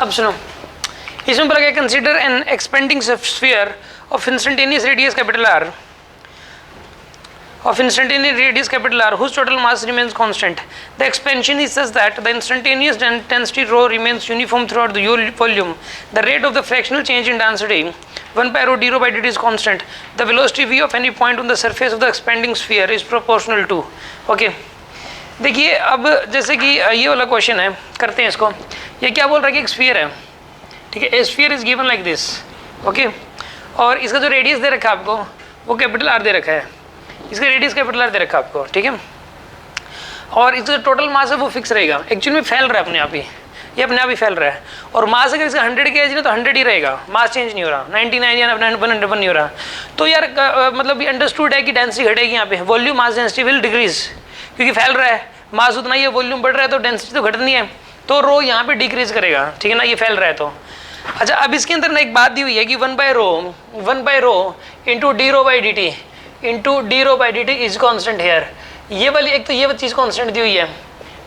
अब सुनो, इसमें बोला गया consider N expanding sphere of instantaneous radius capital R of instantaneous radius capital R whose total mass remains constant. The expansion is such that the instantaneous density rho remains uniform throughout the volume. The rate of the fractional change in density 1 by rho d rho by dt is constant. The velocity v of any point on the surface of the expanding sphere is proportional to. Okay. देखिए अब जैसे कि ये वाला question है, करते हैं इसको। ये क्या बोल रहा है कि एक स्फीयर है, ठीक है, ए sphere is given like this, okay, और इसका जो रेडियस दे रखा है आपको वो कैपिटल आर दे रखा है, इसका रेडियस कैपिटल आर दे रखा है आपको, ठीक है, और इसका जो टोटल मास है वो फिक्स रहेगा। एक्चुअली में फैल रहा है अपने आप ही, ये अपने आप ही फैल रहा है, और मास अगर इसका 100 के एज ना तो 100 ही रहेगा, मास चेंज नहीं हो रहा, 99 या 101 नहीं हो रहा। तो यार मतलब ये अंडरस्टूड है कि डेंसिटी घटेगी यहाँ पे, volume mass density will decrease, क्योंकि फैल रहा है, मास उतना ही है, वॉल्यूम बढ़ रहा है तो डेंसिटी तो घटनी है, तो रो यहाँ पे डिक्रीज करेगा, ठीक है ना, ये फैल रहा है तो। अच्छा, अब इसके अंदर ना एक बात दी हुई है कि 1 by rho into D rho by D T into D rho by D T is constant here. ये वाली एक तो ये चीज़ कॉन्स्टेंट दी हुई है,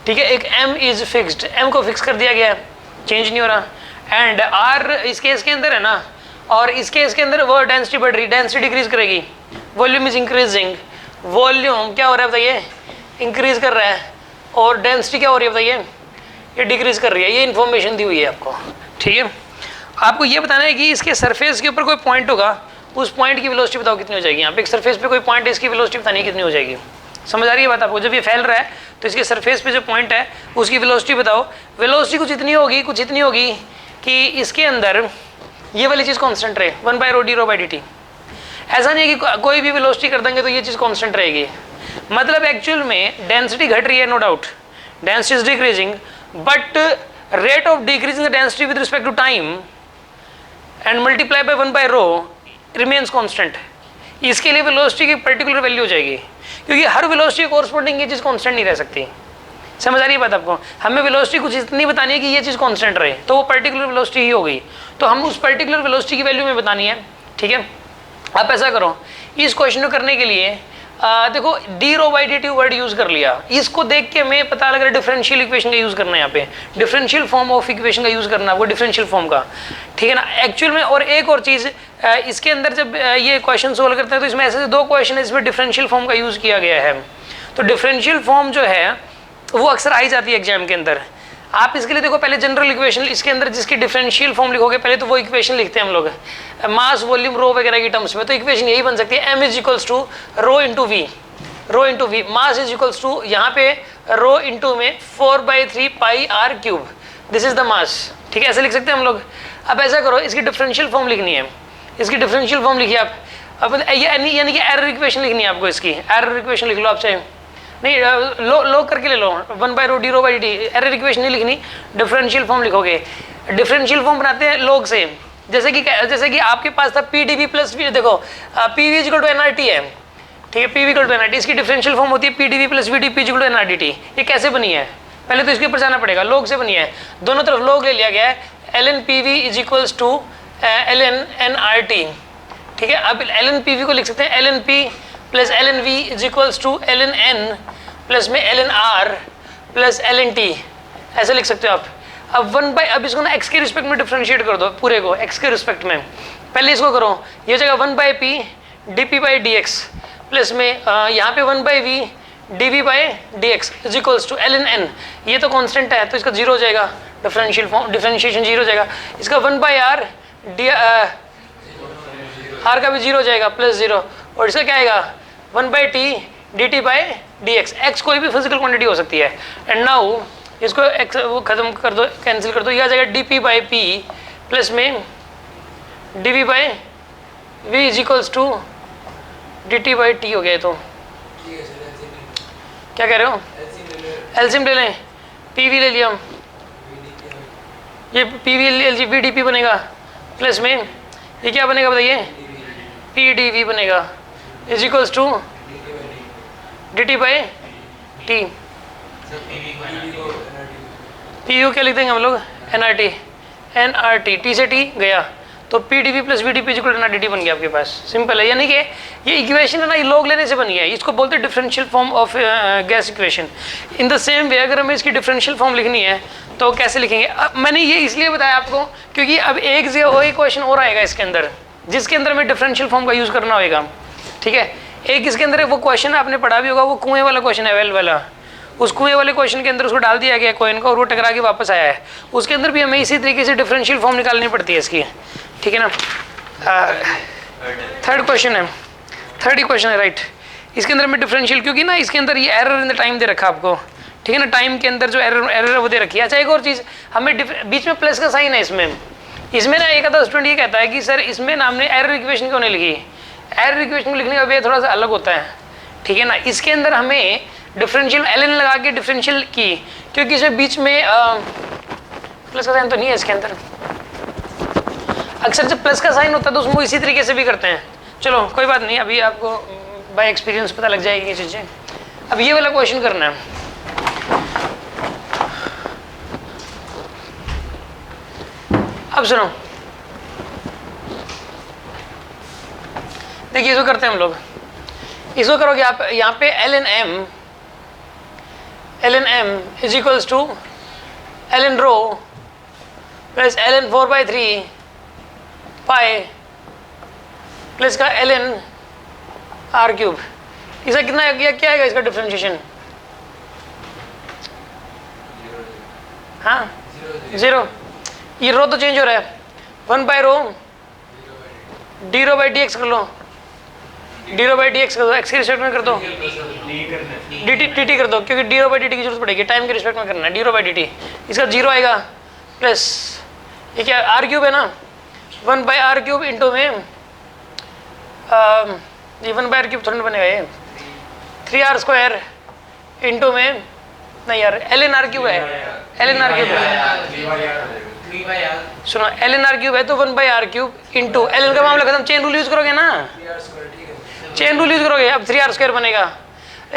ठीक है, एक m इज फिक्स्ड, m को फिक्स कर दिया गया है, चेंज नहीं हो रहा, एंड r इस केस के अंदर है ना, और इस केस के अंदर वो डेंसिटी बढ़ रही, डेंसिटी डिक्रीज करेगी, वॉल्यूम इज इंक्रीजिंग, वॉल्यूम क्या हो रहा है बताइए, इंक्रीज कर रहा है, और डेंसिटी क्या हो रही है बताइए, ये डिक्रीज कर रही है। ये इन्फॉर्मेशन दी हुई है आपको, ठीक है। आपको ये बताना है कि इसके सरफेस के ऊपर कोई पॉइंट होगा, उस पॉइंट की वेलोसिटी बताओ कितनी हो जाएगी। यहाँ पे एक सरफेस पे कोई पॉइंट है, इसकी वेलोसिटी बतानी कितनी हो जाएगी। समझ आ रही है बात आपको? जब ये फैल रहा है तो इसके सरफेस पे जो पॉइंट है उसकी वेलोसिटी बताओ। वेलोसिटी कुछ इतनी होगी कि इसके अंदर ये वाली चीज़ कॉन्स्टेंट रहे, 1 by rho D rho by D T. ऐसा नहीं है कि कोई भी वेलोसिटी कर देंगे तो ये चीज़ कॉन्स्टेंट रहेगी, मतलब एक्चुअल में डेंसिटी घट रही है, no doubt, density is decreasing, but rate of decreasing the density with respect to time and multiply by 1 by rho remains constant. इसके लिए वेलोसिटी की पर्टिकुलर वैल्यू हो जाएगी, क्योंकि हर वेलोसिटी के कोरस्पॉन्डिंग ये चीज़ कांस्टेंट नहीं रह सकती। समझ आ रही है बात आपको? हमें वेलोसिटी कुछ इतनी बतानी है कि ये चीज़ कांस्टेंट रहे, तो वो पर्टिकुलर वेलोसिटी ही हो गई, तो हम उस पर्टिकुलर वेलोसिटी की वैल्यू में बतानी है, ठीक है। आप ऐसा करो, इस क्वेश्चन को करने के लिए देखो D rho by D T word use कर लिया, इसको देख के मैं पता लग रहा है डिफरेंशियल इक्वेशन का यूज करना है, यहाँ पे डिफरेंशियल फॉर्म ऑफ इक्वेशन का यूज करना है आपको, डिफरेंशियल फॉर्म का, ठीक है ना। एक्चुअल में और एक और चीज़, इसके अंदर जब ये क्वेश्चन सोल्व करते हैं तो इसमें ऐसे दो क्वेश्चन है इसमें डिफरेंशियल फॉर्म का यूज किया गया है। तो डिफरेंशियल फॉर्म जो है वो अक्सर आई जाती है एग्जाम के अंदर। आप इसके लिए देखो, पहले जनरल इक्वेशन, इसके अंदर जिसकी डिफरेंशियल फॉर्म लिखोगे पहले तो वो इक्वेशन लिखते हैं हम लोग मास वॉल्यूम रो वगैरह की टर्म्स में, तो इक्वेशन यही बन सकती है, m is equals to rho into V, mass is equals to यहाँ पे रो इंटू में 4/3 pi R cube, this is the mass, ठीक है, ऐसे लिख सकते हैं हम लोग। अब ऐसा करो, इसकी डिफरेंशियल फॉर्म लिखनी है, इसकी डिफरेंशियल फॉर्म लिखिए आप, अब यानी कि एरर इक्वेशन लिखनी है आपको, इसकी एरर इक्वेशन लिख लो आप, चाहे नहीं लो करके ले लो, 1 by rho D rho by D T, error equation नहीं लिखनी, डिफरेंशियल फॉर्म लिखोगे। डिफरेंशियल फॉर्म बनाते हैं लोग से, जैसे कि आपके पास था P D B plus V, देखो P V equal to N R T है, ठीक है, P V equal to N R T, इसकी डिफरेंशियल फॉर्म होती है P D B plus V D P equal to N are d T. ये कैसे बनी है, पहले तो इसके ऊपर जाना पड़ेगा, लोग से बनी है, दोनों तरफ लोग ले लिया गया है, L N P V is equals to L N N R T, ठीक है। अब एल एन पी वी को लिख सकते हैं L N P plus L N V is equals to L N N plus में L N R plus L N T, ऐसे लिख सकते हो आप। अब अब इसको ना एक्स के रिस्पेक्ट में डिफ्रेंशिएट कर दो, पूरे को एक्स के रिस्पेक्ट में, पहले इसको करो, ये जगह 1 by P D P by D X plus में यहाँ पे 1 by V D V by D X is equals to L N N, ये तो कांस्टेंट है तो इसका जीरो हो जाएगा, डिफरेंशिएशन जीरो हो जाएगा। इसका 1 बाई आर डी आर का भी जीरो हो जाएगा प्लस जीरो, और इसका क्या आएगा 1 by T D T by D x, x कोई भी फिजिकल क्वांटिटी हो सकती है। एंड नाउ इसको एक्स वो खत्म कर दो, कैंसिल कर दो, यह आ जाएगा D P by P plus में D V by V is equals to D T by T हो गया। तो क्या कह रहे हो, एलसीएम ले लें, पी वी ले लिया हम, ये P V L G V D P बनेगा प्लस में ये क्या बनेगा बताइए, पी डी वी बनेगा is equals to D T by T. P U क्या लिख देंगे हम लोग, एन आर टी, टी से टी गया तो P D V plus V D P equal to ना डी टी बन गया आपके पास। सिंपल है, यानी कि ये इक्वेशन है ना, ये लॉग लेने से बन गया है। इसको बोलते हैं differential form of gas equation. In the same way अगर हमें इसकी डिफरेंशियल फॉर्म लिखनी है तो कैसे लिखेंगे? अब मैंने ये इसलिए बताया आपको क्योंकि अब एक क्वेश्चन और आएगा इसके अंदर जिसके अंदर हमें डिफरेंशियल फॉर्म का यूज़ करना होगा। ठीक है, एक इसके अंदर वो क्वेश्चन आपने पढ़ा भी होगा, वो कुएं वाला क्वेश्चन है, वेल वाला। उस कुएं वाले क्वेश्चन के अंदर उसको डाल दिया गया कॉइन का और वो टकरा के वापस आया है। उसके अंदर भी हमें इसी तरीके से डिफरेंशियल फॉर्म निकालनी पड़ती है इसकी। ठीक है ना, थर्ड क्वेश्चन है, थर्ड क्वेश्चन है राइट। इसके अंदर में डिफरेंशियल, क्योंकि ना इसके अंदर ये एरर इन द टाइम दे रखा आपको। ठीक है ना, टाइम के अंदर जो एरर है वो दे रखी है। अच्छा, एक और चीज़, हमें बीच में प्लस का साइन है इसमें ना एक आधा स्टूडेंट ये कहता है कि सर इसमें ना हमने एरर इक्वेशन क्यों नहीं लिखी? एरर इक्वेशन लिखने का वे थोड़ा सा अलग होता है। ठीक है ना, इसके अंदर हमें डिफरेंशियल एल लगा के डिफरेंशियल की, क्योंकि इसमें बीच में प्लस का साइन तो नहीं है इसके अंदर। अक्सर जब प्लस का साइन होता है तो उसको इसी तरीके से भी करते हैं। चलो कोई बात नहीं, अभी आपको बाय एक्सपीरियंस पता लग जाएगी ये चीज़ें। अब ये वाला क्वेश्चन करना है। अब सुनो, देखिए इसको करते हैं हम लोग। इसको करोगे आप, यहाँ पे L N M is equals to L N rho plus L N 4/3 pi plus का एल एन आर क्यूब। इसका कितना क्या आएगा इसका डिफरेंशिएशन? हाँ, 0। ये रो तो चेंज हो रहा है, 1/रो D rho by D X कर लो, D rho by D X कर दो, एक्स के रिस्पेक्ट में कर दो, डी टी कर दो, क्योंकि d rho by D t की जरूरत पड़ेगी, टाइम के रिस्पेक्ट में करना है, d rho by D t. इसका 0 आएगा प्लस ये क्या आर क्यूब है ना, 1/r क्यूब इंटू में ये 1/r क्यूब थोड़ा बनेगा, ये 3r स्क्वायर इंटू में, नहीं यार एल एन आर क्यूब है, एल एन आर क्यूब है, सुनो एल एन आर क्यूब है तो 1/r cube into L N का मामला खत्म। चेन रूल यूज करोगे ना, चेन रूल यूज करोगे, अब 3r स्क्वायर बनेगा।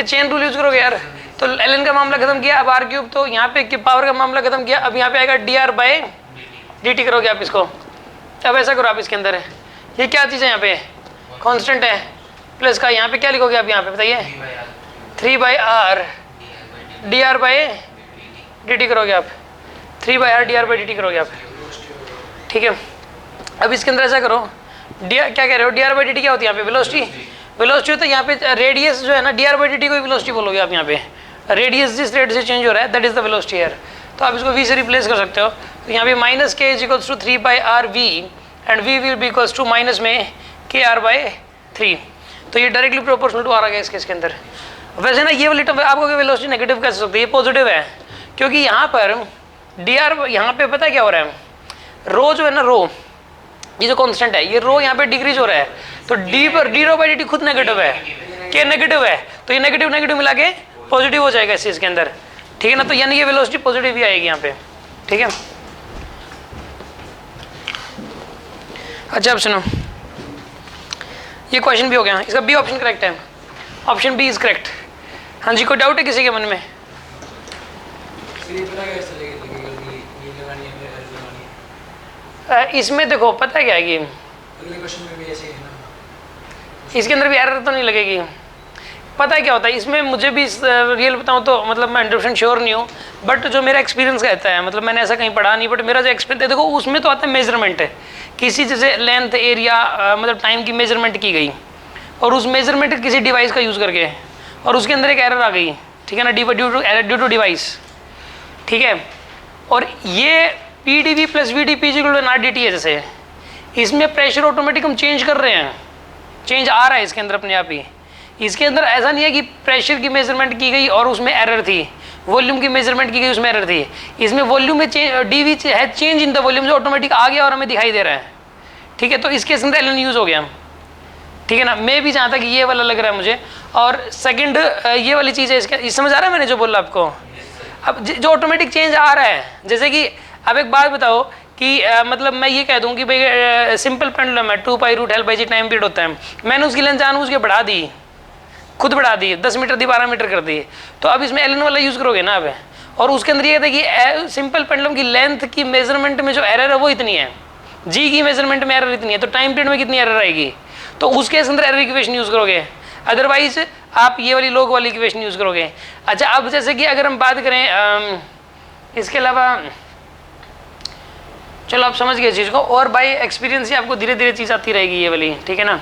चेन रूल यूज करोगे यार, तो एल एन का मामला खत्म किया, अब आर क्यूब, तो यहाँ पे पावर का मामला खत्म किया, अब यहाँ पे आएगा dr बाई dt करोगे आप इसको। अब ऐसा करो आप, इसके अंदर है ये क्या चीज़ है, यहाँ पे कांस्टेंट है प्लस का, यहाँ पे क्या लिखोगे आप, यहाँ पे बताइए 3/r dr बाई dt करोगे आप, 3/r dr बाई dt करोगे आप। ठीक है, अब इसके अंदर ऐसा करो, क्या कह रहे हो, dr बाई dt क्या होती है यहाँ पे? वेलोसिटी। वेलोसिटी होता है यहाँ पे रेडियस जो है ना, dr बाई dt को वेलोसिटी बोलोगे आप। यहाँ पे रेडियस जिस रेट से चेंज हो रहा है that is the velocity air. तो आप इसको v से रिप्लेस कर सकते हो। तो यहाँ पे minus k is equals to 3/r v and v will be equals to minus में kr/3। तो ये डायरेक्टली प्रोपोर्शनल टू आ रहा है इसके अंदर। वैसे ना ये वाली टर्म आपको वेलोसिटी नेगेटिव कैसे सकते हैं, ये पॉजिटिव है, क्योंकि यहाँ पर dr, यहाँ पे पता है क्या हो रहा है, रो जो है ना, रो ये जो कांस्टेंट है, ये रो यहाँ पे डिक्रीज हो रहा है, तो डी पर डी रो बाई डी खुद नेगेटिव है, के नेगेटिव है, तो ये नेगेटिव नेगेटिव मिला के पॉजिटिव हो जाएगा इस चीज़ के अंदर। ठीक है ना, तो यानी ये वेलोसिटी पॉजिटिव ही आएगी यहाँ पे। ठीक है, अच्छा अब सुनो, ये क्वेश्चन भी हो गया, इसका बी ऑप्शन करेक्ट है, ऑप्शन बी इज करेक्ट। हाँ जी, कोई डाउट है किसी के मन में? इसमें देखो पता है क्या है कि इसके अंदर भी एरर तो नहीं लगेगी। पता है क्या होता है इसमें, मुझे भी रियल बताऊं तो मतलब मैं 100% श्योर नहीं हूँ, बट जो मेरा एक्सपीरियंस कहता है, मतलब मैंने ऐसा कहीं पढ़ा नहीं, बट मेरा जो एक्सपीरियंस है, देखो उसमें तो आता है मेजरमेंट है, किसी जैसे लेंथ एरिया मतलब टाइम की मेजरमेंट की गई, और उस मेजरमेंट किसी डिवाइस का यूज़ करके, और उसके अंदर एक एरर आ गई। ठीक है ना, ड्यू टू डिवाइस। ठीक है, और ये P D V plus V D P g R d T है, जैसे इसमें प्रेशर ऑटोमेटिक हम चेंज कर रहे हैं, चेंज आ रहा है इसके अंदर अपने आप ही। इसके अंदर ऐसा नहीं है कि प्रेशर की मेजरमेंट की गई और उसमें एरर थी, वॉल्यूम की मेजरमेंट की गई उसमें एरर थी। इसमें वॉल्यूम में डी वी है चेंज इन द वॉल्यूम, जो ऑटोमेटिक आ गया और हमें दिखाई दे रहा है। ठीक है, तो इसके अंदर एल एन यूज़ हो गया। ठीक है ना, मैं भी जहाँ तक ये वाला लग रहा है मुझे। और सेकंड ये वाली चीज़ है, इसके समझ आ रहा है मैंने जो बोला आपको। अब जो ऑटोमेटिक चेंज आ रहा है, जैसे कि अब एक बात बताओ कि मतलब मैं ये कह दूं कि भाई सिंपल पेंडुलम है 2π√L/g टाइम पीरियड होता है, मैंने उसकी लेंथ जानबूझ के बढ़ा दी, खुद बढ़ा दी, 10 मीटर दी 12 मीटर कर दी, तो अब इसमें एल एन वाला यूज़ करोगे ना अब। और उसके अंदर ये कहते हैं कि सिंपल पेंडुलम की लेंथ की मेजरमेंट में जो एरर है वो इतनी है, जी की मेजरमेंट में एरर इतनी है, तो टाइम पीरियड में कितनी एरर आएगी, तो उसके अंदर एरर इक्वेशन यूज करोगे, अदरवाइज आप ये वाली लॉग वाली इक्वेशन यूज करोगे। अच्छा, अब जैसे कि अगर हम बात करें इसके अलावा, चलो आप समझ गए चीज़ को, और बाय एक्सपीरियंस ही आपको धीरे धीरे चीज़ आती रहेगी ये वाली, ठीक है ना।